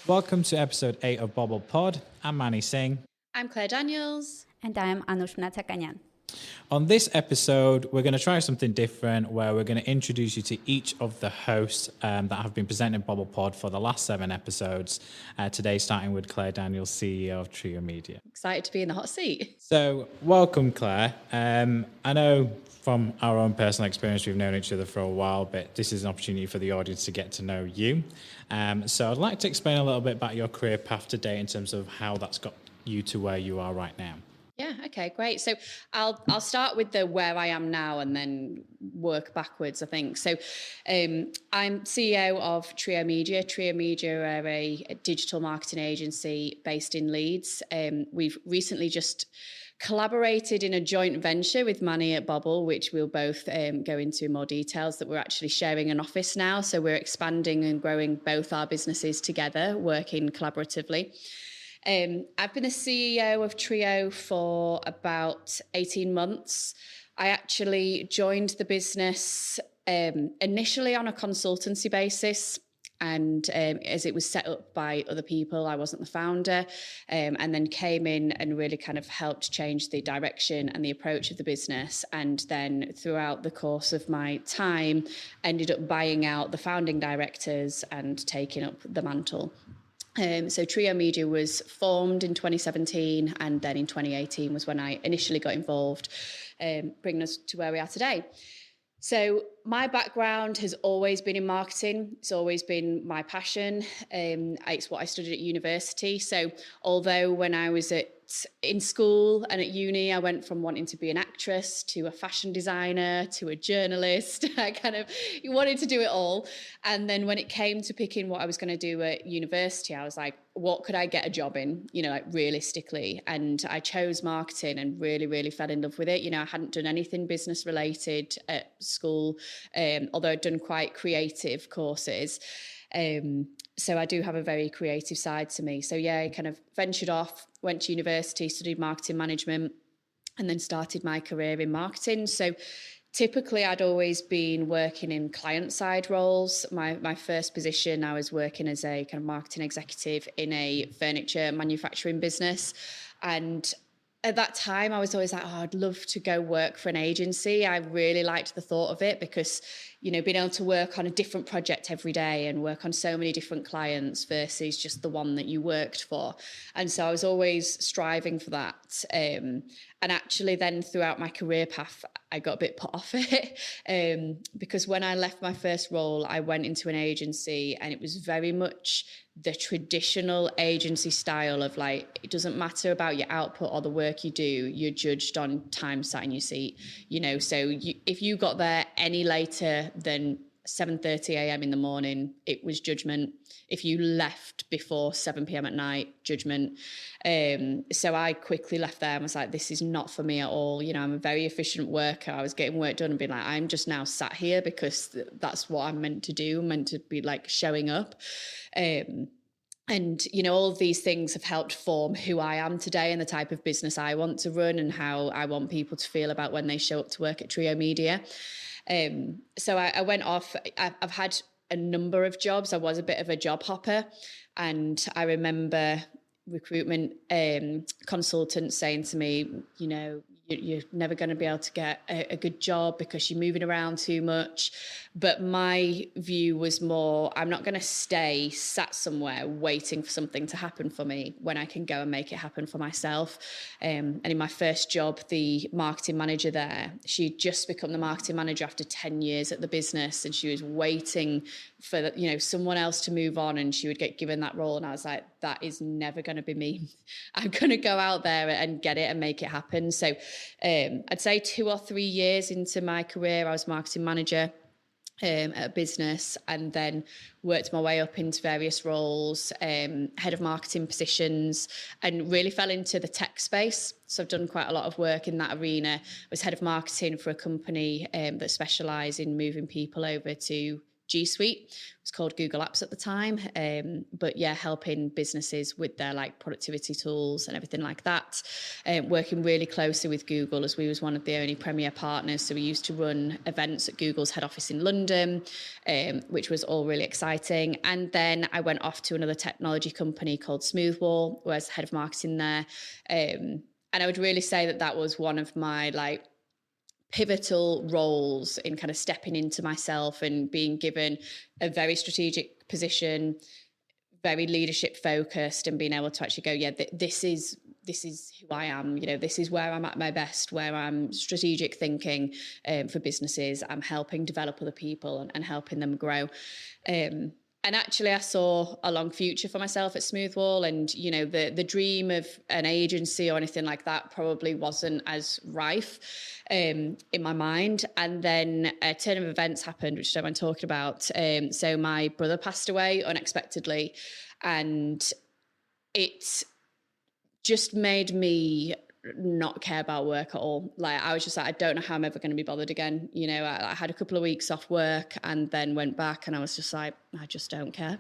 Welcome to episode 8 of Bobble Pod. I'm Manni Singh. I'm Claire Daniels. And I am Anush, mnatsakanyan. On this episode, we're going to try something different where we're going to introduce you to each of the hosts that have been presenting Bobble Pod for the last 7 episodes. Today, starting with Claire Daniels, CEO of Trio Media. Excited to be in the hot seat. So, welcome, Claire. I know from our own personal experience, we've known each other for a while, but this is an opportunity for the audience to get to know you. So I'd like to explain a little bit about your career path today in terms of how that's got you to where you are right now. Yeah, okay, great. So I'll start with the where I am now and then work backwards, I think. So I'm CEO of Trio Media. Trio Media are a digital marketing agency based in Leeds. We've recently just collaborated in a joint venture with Manni at Bobble, which we'll both go into more details, that we're actually sharing an office now. So we're expanding and growing both our businesses together, working collaboratively. I've been the CEO of Trio for about 18 months. I actually joined the business initially on a consultancy basis. And as it was set up by other people, I wasn't the founder, and then came in and really kind of helped change the direction and the approach of the business. And then throughout the course of my time, ended up buying out the founding directors and taking up the mantle. So Trio Media was formed in 2017, and then in 2018 was when I initially got involved, bringing us to where we are today. So my background has always been in marketing. It's always been my passion. It's what I studied at university. So although when I was in school and at uni, I went from wanting to be an actress to a fashion designer to a journalist. I wanted to do it all. And then when it came to picking what I was going to do at university, I was like, what could I get a job in, realistically? And I chose marketing and really, really fell in love with it. I hadn't done anything business related at school, although I'd done quite creative courses. So I do have a very creative side to me. So yeah, I kind of ventured off, went to university, studied marketing management, and then started my career in marketing. So typically I'd always been working in client side roles. My first position, I was working as a kind of marketing executive in a furniture manufacturing business. And at that time, I was always like, I'd love to go work for an agency. I really liked the thought of it because, being able to work on a different project every day and work on so many different clients versus just the one that you worked for. And so I was always striving for that. And actually then throughout my career path, I got a bit put off it because when I left my first role, I went into an agency and it was very much the traditional agency style of like, it doesn't matter about your output or the work you do, you're judged on time sat in your seat, so if you got there any later than 7:30 a.m. in the morning, it was judgment. If you left before 7 p.m. at night, judgment. So I quickly left there and was like, this is not for me at all. I'm a very efficient worker. I was getting work done and being like, I'm just now sat here because that's what I'm meant to do. I'm meant to be like showing up. And, all of these things have helped form who I am today and the type of business I want to run and how I want people to feel about when they show up to work at Trio Media. So I went off. I've had a number of jobs. I was a bit of a job hopper, and I remember recruitment consultants saying to me, you're never going to be able to get a good job because you're moving around too much. But my view was more, I'm not going to stay sat somewhere waiting for something to happen for me when I can go and make it happen for myself. And in my first job, the marketing manager there, she'd just become the marketing manager after 10 years at the business, and she was waiting for someone else to move on and she would get given that role. And I was like, that is never going to be me. I'm going to go out there and get it and make it happen. So I'd say 2 or 3 years into my career, I was marketing manager at a business, and then worked my way up into various roles, head of marketing positions, and really fell into the tech space. So I've done quite a lot of work in that arena. I was head of marketing for a company that specialised in moving people over to G Suite. It was called Google Apps at the time. But yeah, helping businesses with their like productivity tools and everything like that. Working really closely with Google, as we was one of the only premier partners. So we used to run events at Google's head office in London, which was all really exciting. And then I went off to another technology company called Smoothwall, where I was head of marketing there. And I would really say that that was one of my like pivotal roles in kind of stepping into myself and being given a very strategic position, very leadership focused, and being able to actually go, yeah, this is who I am. You know, this is where I'm at my best, where I'm strategic thinking for businesses. I'm helping develop other people and helping them grow. And actually, I saw a long future for myself at Smoothwall, and you know, the dream of an agency or anything like that probably wasn't as rife in my mind. And then a turn of events happened, which I don't mind talking about. So my brother passed away unexpectedly, and it just made me not care about work at all. Like, I was just like, I don't know how I'm ever going to be bothered again. You know, I had a couple of weeks off work and then went back, and I was just like, I just don't care.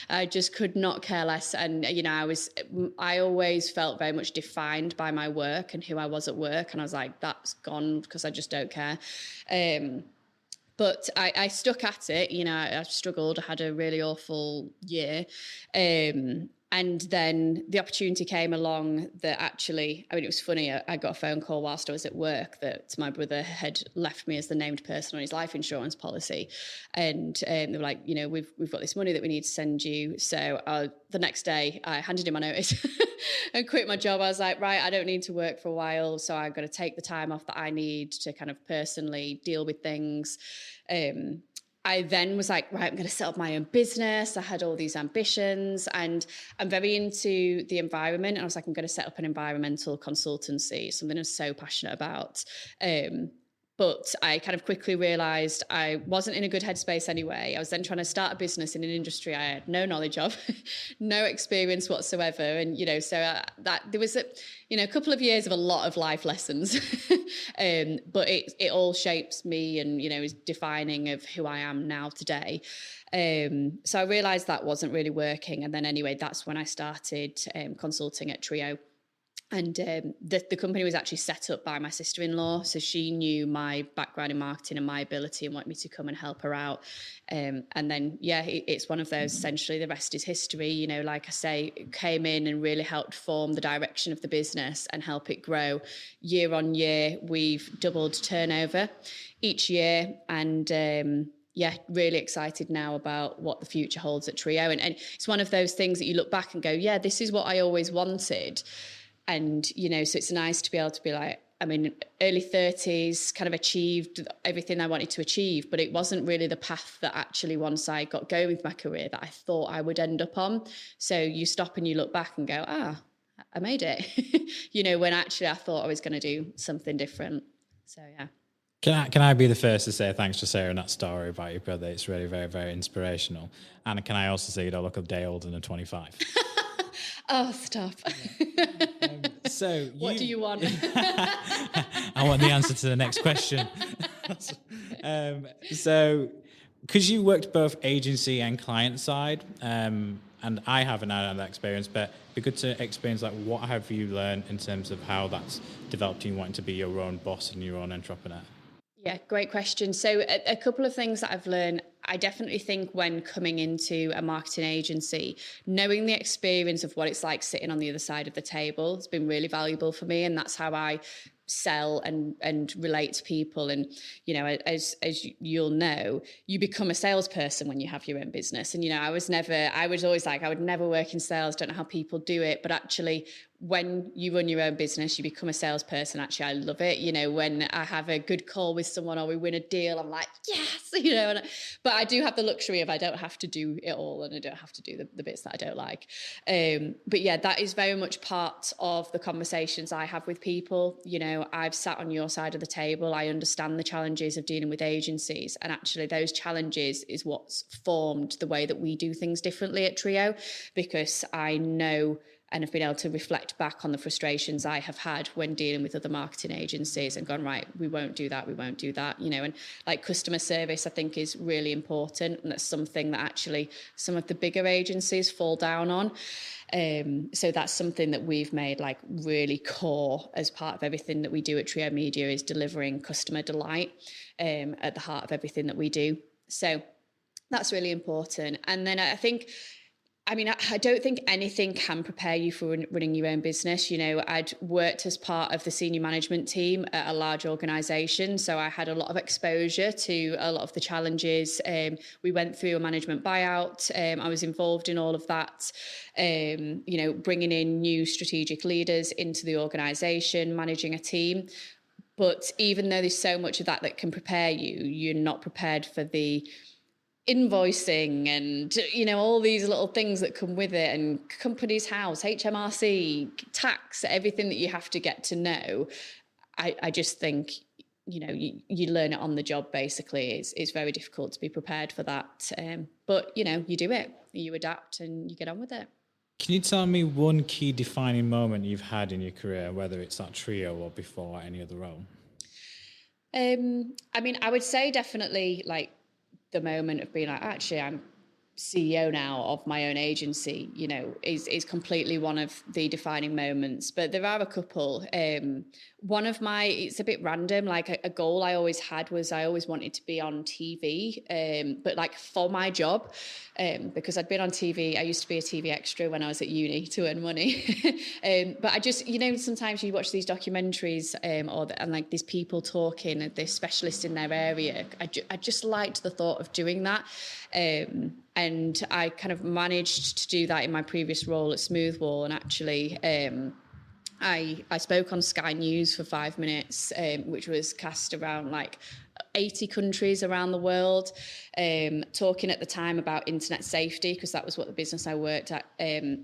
I just could not care less. And, you know, I always felt very much defined by my work and who I was at work. And I was like, that's gone because I just don't care. But I stuck at it. You know, I struggled. I had a really awful year. And then the opportunity came along that actually, I mean, it was funny. I got a phone call whilst I was at work that my brother had left me as the named person on his life insurance policy. And they were like, you know, we've got this money that we need to send you. So the next day I handed in my notice and quit my job. I was like, right, I don't need to work for a while. So I've got to take the time off that I need to kind of personally deal with things. I then was like, right, I'm going to set up my own business. I had all these ambitions, and I'm very into the environment. And I was like, I'm going to set up an environmental consultancy, something I'm so passionate about. But I kind of quickly realized I wasn't in a good headspace anyway. I was then trying to start a business in an industry I had no knowledge of, no experience whatsoever. And, you know, so that there was a couple of years of a lot of life lessons, but it all shapes me and, you know, is defining of who I am now today. So I realized that wasn't really working. And then anyway, that's when I started consulting at Trio. And the company was actually set up by my sister-in-law. So she knew my background in marketing and my ability and wanted me to come and help her out. And then, yeah, it's one of those, essentially, the rest is history. You know, like I say, came in and really helped form the direction of the business and help it grow. Year on year, we've doubled turnover each year. And yeah, really excited now about what the future holds at Trio. And it's one of those things that you look back and go, yeah, this is what I always wanted. And, you know, so it's nice to be able to be like, I mean, early 30s, kind of achieved everything I wanted to achieve, but it wasn't really the path that actually, once I got going with my career, that I thought I would end up on. So you stop and you look back and go, I made it, you know, when actually I thought I was going to do something different. So, yeah. Can I be the first to say thanks for sharing that story about your brother? It's really very, very inspirational. And can I also say you don't look a day older than 25? Oh, stop. So what do you want? I want the answer to the next question. So because you worked both agency and client side, and I haven't had that experience, but it'd be good to experience, like, what have you learned in terms of how that's developed you wanting to be your own boss and your own entrepreneur? Yeah, great question. So a couple of things that I've learned. I definitely think when coming into a marketing agency, knowing the experience of what it's like sitting on the other side of the table has been really valuable for me. And that's how I sell and relate to people. And, you know, as you'll know, you become a salesperson when you have your own business. And, you know, I was always like, I would never work in sales, don't know how people do it. But actually, when you run your own business, you become a salesperson. Actually, I love it. You know, when I have a good call with someone or we win a deal, I'm like, yes, you know, but I do have the luxury of I don't have to do it all and I don't have to do the bits that I don't like. But yeah, that is very much part of the conversations I have with people. You know, I've sat on your side of the table. I understand the challenges of dealing with agencies. And actually those challenges is what's formed the way that we do things differently at Trio, because I know and I've been able to reflect back on the frustrations I have had when dealing with other marketing agencies and gone, right, we won't do that, and like customer service, I think, is really important. And that's something that actually some of the bigger agencies fall down on. So that's something that we've made like really core as part of everything that we do at Trio Media, is delivering customer delight at the heart of everything that we do. So that's really important. And then I don't think anything can prepare you for running your own business. I'd worked as part of the senior management team at a large organisation, so I had a lot of exposure to a lot of the challenges. We went through a management buyout. I was involved in all of that, bringing in new strategic leaders into the organisation, managing a team. But even though there's so much of that can prepare you, you're not prepared for the invoicing and all these little things that come with it, and company's house, HMRC, tax, everything that you have to get to know. I just think you learn it on the job. Basically, it's very difficult to be prepared for that, but you do it, you adapt, and you get on with it. Can you tell me one key defining moment you've had in your career, whether it's that Trio or before any other role? I would say definitely like the moment of being like, actually, I'm CEO now of my own agency, is completely one of the defining moments. But there are a couple. It's a bit random, like a goal I always had was I always wanted to be on TV, but like for my job, because I'd been on TV. I used to be a TV extra when I was at uni to earn money. But I just, sometimes you watch these documentaries and like these people talking, they're specialists in their area. I just liked the thought of doing that. And I kind of managed to do that in my previous role at Smoothwall. And actually, I spoke on Sky News for 5 minutes, which was cast around like 80 countries around the world, talking at the time about internet safety, because that was what the business I worked at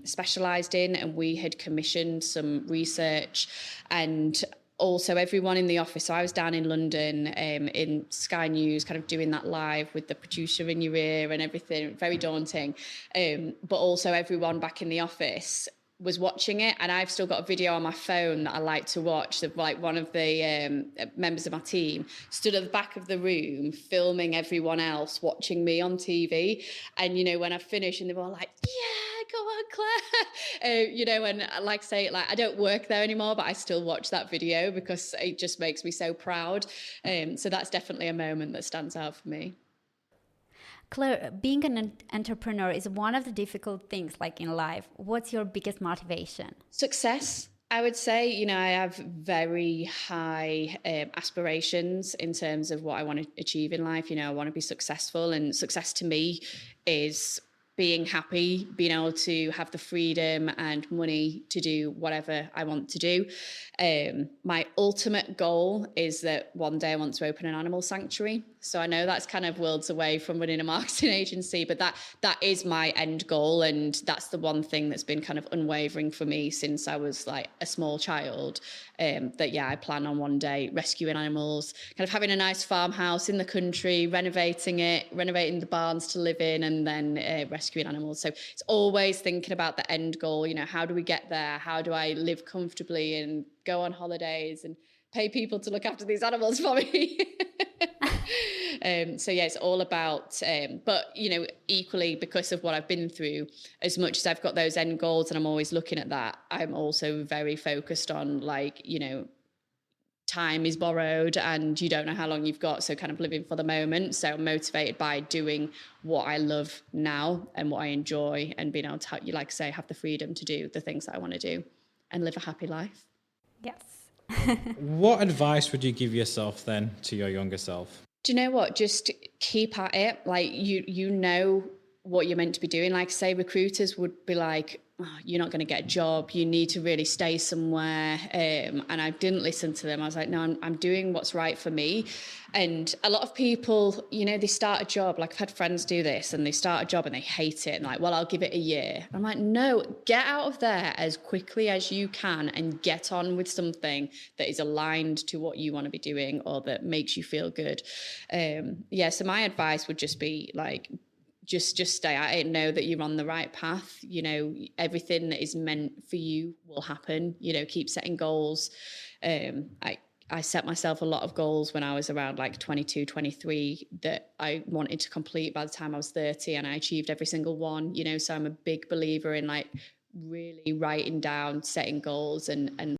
specialised in. And we had commissioned some research, and also everyone in the office. So I was down in London in Sky News, kind of doing that live with the producer in your ear and everything, very daunting. But also everyone back in the office was watching it, and I've still got a video on my phone that I like to watch of like one of the members of my team stood at the back of the room filming everyone else watching me on TV. And when I finished, and they were all like, yeah, go on, Claire. And like I say, like I don't work there anymore, but I still watch that video because it just makes me so proud. So that's definitely a moment that stands out for me. Claire, being an entrepreneur is one of the difficult things like in life. What's your biggest motivation? Success. I would say, I have very high aspirations in terms of what I want to achieve in life. I want to be successful, and success to me is being happy, being able to have the freedom and money to do whatever I want to do. My ultimate goal is that one day I want to open an animal sanctuary. So I know that's kind of worlds away from running a marketing agency, but that is my end goal. And that's the one thing that's been kind of unwavering for me since I was like a small child. I plan on one day rescuing animals, kind of having a nice farmhouse in the country, renovating the barns to live in, and then rescuing animals. So it's always thinking about the end goal. How do we get there? How do I live comfortably and go on holidays and pay people to look after these animals for me? It's all about, but equally, because of what I've been through, as much as I've got those end goals and I'm always looking at that, I'm also very focused on time is borrowed and you don't know how long you've got. So kind of living for the moment. So I'm motivated by doing what I love now and what I enjoy, and being able to, like I say, have the freedom to do the things that I want to do and live a happy life. Yes. What advice would you give yourself then to your younger self? Do you know what? Just keep at it. Like you know what you're meant to be doing. Like say recruiters would be like, oh, you're not going to get a job. You need to really stay somewhere. And I didn't listen to them. I was like, no, I'm doing what's right for me. And a lot of people, they start a job. Like I've had friends do this, and they start a job and they hate it. And like, well, I'll give it a year. I'm like, no, get out of there as quickly as you can and get on with something that is aligned to what you want to be doing or that makes you feel good. So my advice would just be like, just stay at it. Know that you're on the right path. You know, everything that is meant for you will happen. You know, keep setting goals. I set myself a lot of goals when I was around like 22, 23 that I wanted to complete by the time I was 30, and I achieved every single one, you know, so I'm a big believer in like really writing down, setting goals and